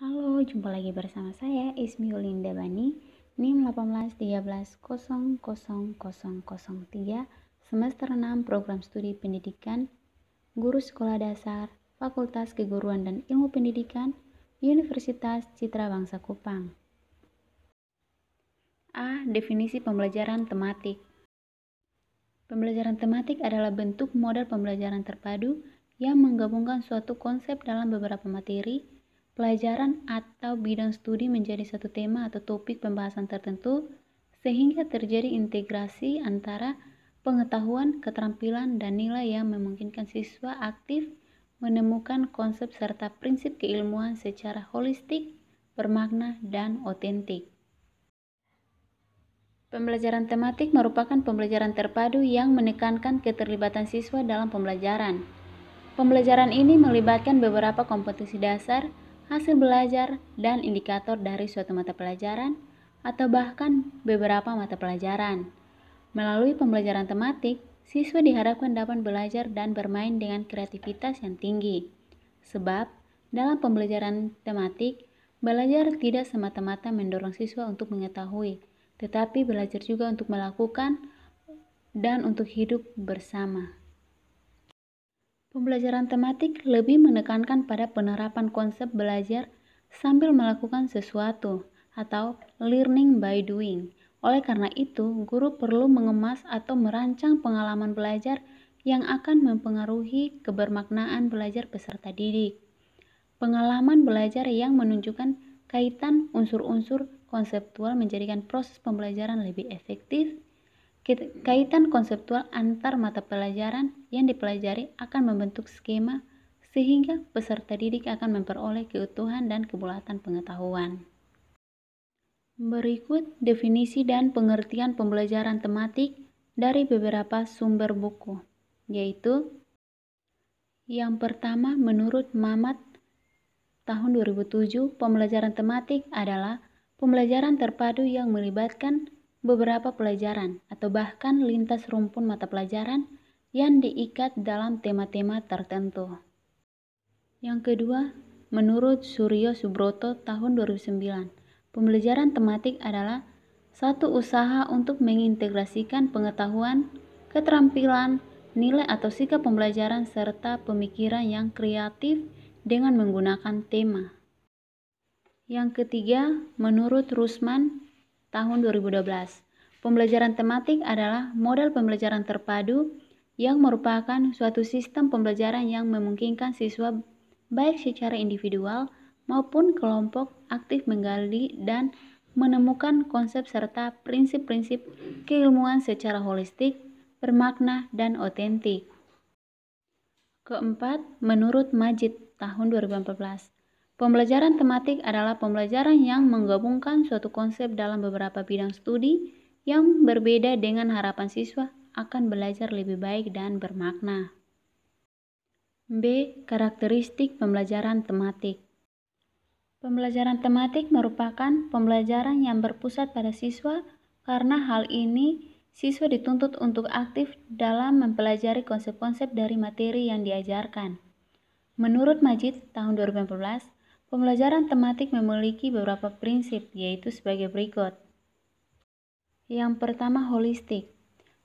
Halo, jumpa lagi bersama saya Ismi Ulinda Bani, NIM 1813000003, semester 6 Program Studi Pendidikan, Guru Sekolah Dasar, Fakultas Keguruan dan Ilmu Pendidikan, Universitas Citra Bangsa Kupang. A. Definisi pembelajaran tematik. Pembelajaran tematik adalah bentuk model pembelajaran terpadu yang menggabungkan suatu konsep dalam beberapa materi, pelajaran atau bidang studi menjadi satu tema atau topik pembahasan tertentu, sehingga terjadi integrasi antara pengetahuan, keterampilan, dan nilai yang memungkinkan siswa aktif menemukan konsep serta prinsip keilmuan secara holistik, bermakna, dan otentik. Pembelajaran tematik merupakan pembelajaran terpadu yang menekankan keterlibatan siswa dalam pembelajaran. Pembelajaran ini melibatkan beberapa kompetensi dasar, hasil belajar, dan indikator dari suatu mata pelajaran atau bahkan beberapa mata pelajaran. Melalui pembelajaran tematik, siswa diharapkan dapat belajar dan bermain dengan kreativitas yang tinggi. Sebab, dalam pembelajaran tematik, belajar tidak semata-mata mendorong siswa untuk mengetahui, tetapi belajar juga untuk melakukan dan untuk hidup bersama. Pembelajaran tematik lebih menekankan pada penerapan konsep belajar sambil melakukan sesuatu atau learning by doing. Oleh karena itu, guru perlu mengemas atau merancang pengalaman belajar yang akan mempengaruhi kebermaknaan belajar peserta didik. Pengalaman belajar yang menunjukkan kaitan unsur-unsur konseptual menjadikan proses pembelajaran lebih efektif. Kaitan konseptual antar mata pelajaran yang dipelajari akan membentuk skema sehingga peserta didik akan memperoleh keutuhan dan kebulatan pengetahuan. Berikut definisi dan pengertian pembelajaran tematik dari beberapa sumber buku, yaitu yang pertama, menurut Mamat tahun 2007, pembelajaran tematik adalah pembelajaran terpadu yang melibatkan beberapa pelajaran atau bahkan lintas rumpun mata pelajaran yang diikat dalam tema-tema tertentu. Yang kedua, menurut Suryo Subroto tahun 2009, pembelajaran tematik adalah satu usaha untuk mengintegrasikan pengetahuan, keterampilan, nilai atau sikap pembelajaran serta pemikiran yang kreatif dengan menggunakan tema. Yang ketiga, menurut Rusman tahun 2012, pembelajaran tematik adalah model pembelajaran terpadu yang merupakan suatu sistem pembelajaran yang memungkinkan siswa baik secara individual maupun kelompok aktif menggali dan menemukan konsep serta prinsip-prinsip keilmuan secara holistik, bermakna, dan otentik. Keempat, menurut Majid tahun 2014, pembelajaran tematik adalah pembelajaran yang menggabungkan suatu konsep dalam beberapa bidang studi yang berbeda dengan harapan siswa akan belajar lebih baik dan bermakna. B. Karakteristik pembelajaran tematik. Pembelajaran tematik merupakan pembelajaran yang berpusat pada siswa karena hal ini siswa dituntut untuk aktif dalam mempelajari konsep-konsep dari materi yang diajarkan. Menurut Majid tahun 2014, pembelajaran tematik memiliki beberapa prinsip, yaitu sebagai berikut. Yang pertama, holistik.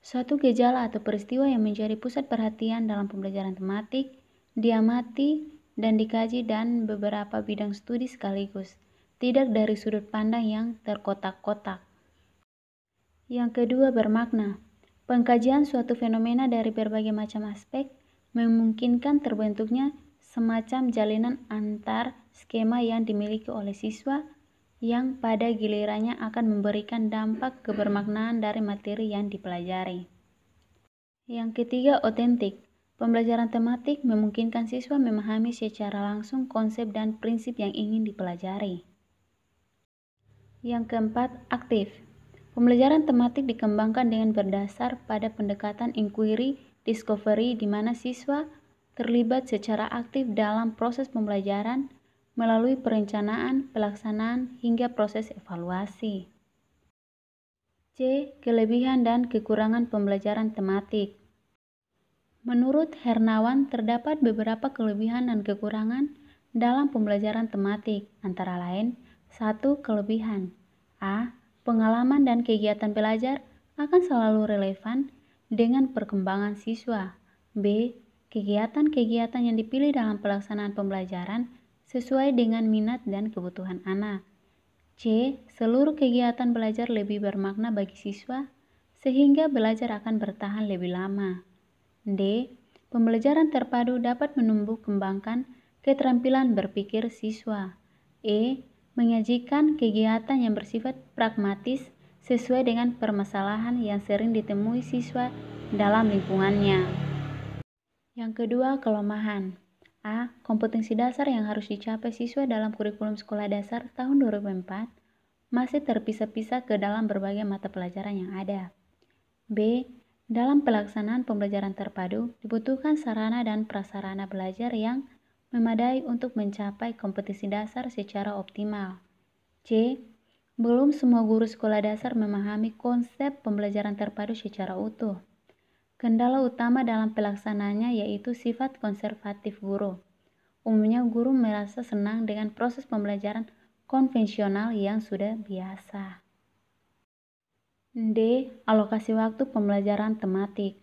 Suatu gejala atau peristiwa yang menjadi pusat perhatian dalam pembelajaran tematik, diamati dan dikaji dan beberapa bidang studi sekaligus, tidak dari sudut pandang yang terkotak-kotak. Yang kedua, bermakna. Pengkajian suatu fenomena dari berbagai macam aspek memungkinkan terbentuknya semacam jalinan antar skema yang dimiliki oleh siswa yang pada gilirannya akan memberikan dampak kebermaknaan dari materi yang dipelajari. Yang ketiga, otentik. Pembelajaran tematik memungkinkan siswa memahami secara langsung konsep dan prinsip yang ingin dipelajari. Yang keempat, aktif. Pembelajaran tematik dikembangkan dengan berdasar pada pendekatan inquiry discovery di mana siswa terlibat secara aktif dalam proses pembelajaran melalui perencanaan, pelaksanaan, hingga proses evaluasi. C. Kelebihan dan kekurangan pembelajaran tematik. Menurut Hernawan, terdapat beberapa kelebihan dan kekurangan dalam pembelajaran tematik, antara lain 1. Kelebihan. A. Pengalaman dan kegiatan belajar akan selalu relevan dengan perkembangan siswa. B. Kegiatan-kegiatan yang dipilih dalam pelaksanaan pembelajaran sesuai dengan minat dan kebutuhan anak. C. Seluruh kegiatan belajar lebih bermakna bagi siswa sehingga belajar akan bertahan lebih lama. D. Pembelajaran terpadu dapat menumbuh kembangkan keterampilan berpikir siswa. E. Menyajikan kegiatan yang bersifat pragmatis sesuai dengan permasalahan yang sering ditemui siswa dalam lingkungannya. Yang kedua, kelemahan. A. Kompetensi dasar yang harus dicapai siswa dalam kurikulum sekolah dasar tahun 2004 masih terpisah-pisah ke dalam berbagai mata pelajaran yang ada. B. Dalam pelaksanaan pembelajaran terpadu, dibutuhkan sarana dan prasarana belajar yang memadai untuk mencapai kompetensi dasar secara optimal. C. Belum semua guru sekolah dasar memahami konsep pembelajaran terpadu secara utuh. Kendala utama dalam pelaksanaannya yaitu sifat konservatif guru. Umumnya guru merasa senang dengan proses pembelajaran konvensional yang sudah biasa. D. Alokasi waktu pembelajaran tematik.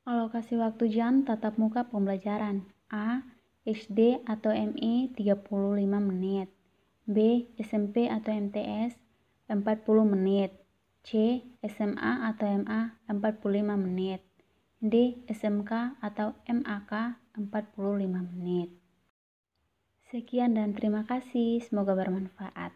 Alokasi waktu jam tatap muka pembelajaran. A. SD atau MI 35 menit. B. SMP atau MTS 40 menit. C. SMA atau MA 45 menit. D. SMK atau MAK 45 menit. Sekian dan terima kasih, semoga bermanfaat.